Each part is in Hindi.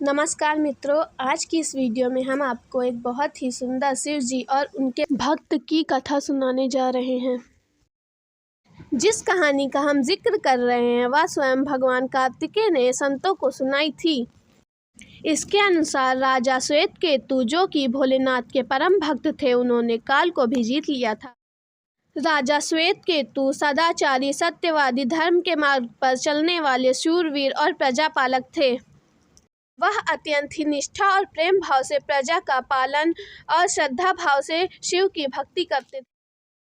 नमस्कार मित्रों, आज की इस वीडियो में हम आपको एक बहुत ही सुंदर शिव जी और उनके भक्त की कथा सुनाने जा रहे हैं। जिस कहानी का हम जिक्र कर रहे हैं वह स्वयं भगवान कार्तिकेय ने संतों को सुनाई थी। इसके अनुसार राजा श्वेतकेतु, जो कि भोलेनाथ के परम भक्त थे, उन्होंने काल को भी जीत लिया था। राजा श्वेतकेतु सदाचारी, सत्यवादी, धर्म के मार्ग पर चलने वाले शूरवीर और प्रजापालक थे। वह अत्यंत ही निष्ठा और प्रेम भाव से प्रजा का पालन और श्रद्धा भाव से शिव की भक्ति करते थे।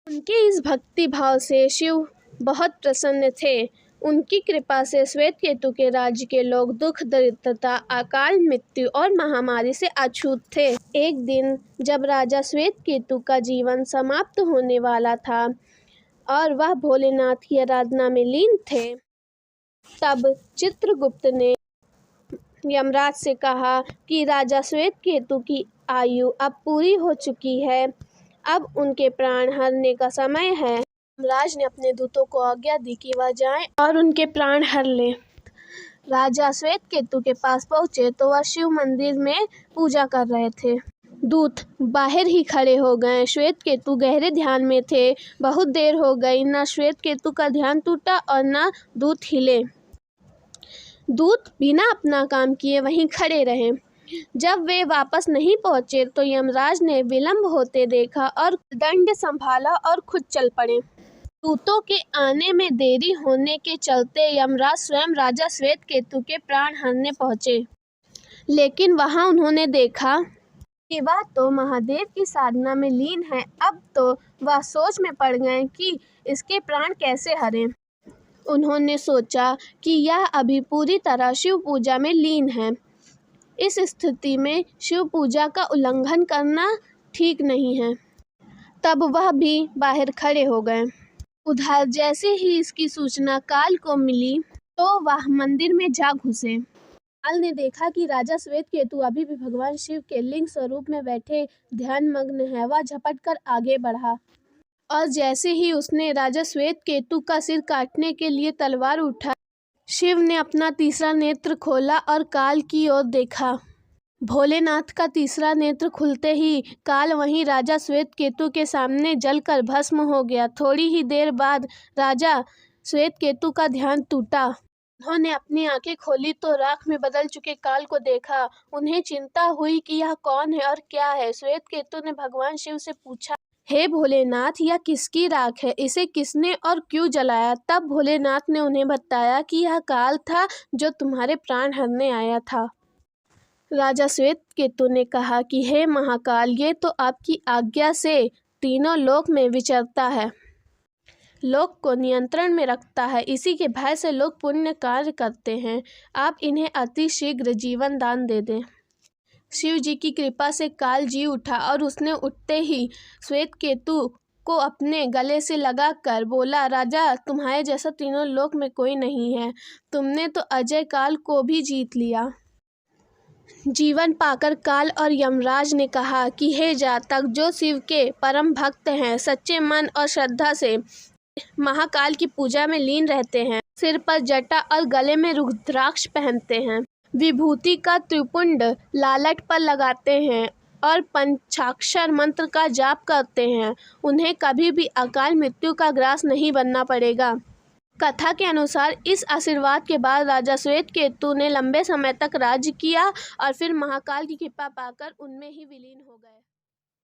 उनके इस भक्ति भाव से शिव बहुत प्रसन्न थे। उनकी कृपा से श्वेतकेतु के राज्य के लोग दुख, दरिद्रता, अकाल मृत्यु और महामारी से अछूत थे। एक दिन जब राजा श्वेतकेतु का जीवन समाप्त होने वाला था और वह भोलेनाथ की आराधना में लीन थे, तब चित्रगुप्त ने यमराज से कहा कि राजा श्वेतकेतु की आयु अब पूरी हो चुकी है, अब उनके प्राण हरने का समय है। यमराज ने अपने दूतों को आज्ञा दी कि वह जाएं और उनके प्राण हर लें। राजा श्वेतकेतु के पास पहुंचे तो वह शिव मंदिर में पूजा कर रहे थे। दूत बाहर ही खड़े हो गए। श्वेतकेतु गहरे ध्यान में थे। बहुत देर हो गई, न श्वेतकेतु का ध्यान टूटा और न दूत हिले। दूत बिना अपना काम किए वहीं खड़े रहे। जब वे वापस नहीं पहुंचे तो यमराज ने विलंब होते देखा और दंड संभाला और खुद चल पड़े। दूतों के आने में देरी होने के चलते यमराज स्वयं राजा श्वेतकेतु के प्राण हरने पहुंचे, लेकिन वहां उन्होंने देखा कि वह तो महादेव की साधना में लीन है। अब तो वह सोच में पड़ गए कि इसके प्राण कैसे हरें। उन्होंने सोचा कि यह अभी पूरी तरह शिव पूजा में लीन है। इस स्थिति में शिव पूजा का उल्लंघन करना ठीक नहीं है। तब वह भी बाहर खड़े हो गए। उधर जैसे ही इसकी सूचना काल को मिली तो वह मंदिर में जा घुसे। काल ने देखा कि राजा श्वेतकेतु अभी भी भगवान शिव के लिंग स्वरूप में बैठे ध्यान मग्न है। वह झपट कर आगे बढ़ा और जैसे ही उसने राजा श्वेतकेतु का सिर काटने के लिए तलवार उठाई, शिव ने अपना तीसरा नेत्र खोला और काल की ओर देखा। भोलेनाथ का तीसरा नेत्र खुलते ही काल वहीं राजा श्वेतकेतु के सामने जलकर भस्म हो गया। थोड़ी ही देर बाद राजा श्वेतकेतु का ध्यान टूटा। उन्होंने अपनी आंखें खोली तो राख में बदल चुके काल को देखा। उन्हें चिंता हुई कि यह कौन है और क्या है। श्वेतकेतु ने भगवान शिव से पूछा, हे भोलेनाथ, यह किसकी राख है? इसे किसने और क्यों जलाया? तब भोलेनाथ ने उन्हें बताया कि यह काल था जो तुम्हारे प्राण हरने आया था। राजा श्वेतकेतु ने कहा कि हे महाकाल, ये तो आपकी आज्ञा से तीनों लोक में विचरता है, लोक को नियंत्रण में रखता है। इसी के भय से लोग पुण्य कार्य करते हैं। आप इन्हें अति शीघ्र जीवन दान दे दें। शिव जी की कृपा से काल जी उठा और उसने उठते ही श्वेतकेतु को अपने गले से लगाकर बोला, राजा, तुम्हारे जैसा तीनों लोक में कोई नहीं है। तुमने तो अजय काल को भी जीत लिया। जीवन पाकर काल और यमराज ने कहा कि हे जातक, जो शिव के परम भक्त हैं, सच्चे मन और श्रद्धा से महाकाल की पूजा में लीन रहते हैं, सिर पर जटा और गले में रुद्राक्ष पहनते हैं, विभूति का त्रिपुंड लालट पर लगाते हैं और पंचाक्षर मंत्र का जाप करते हैं, उन्हें कभी भी अकाल मृत्यु का ग्रास नहीं बनना पड़ेगा। कथा के अनुसार इस आशीर्वाद के बाद राजा श्वेतकेतु ने लंबे समय तक राज्य किया और फिर महाकाल की कृपा पाकर उनमें ही विलीन हो गए।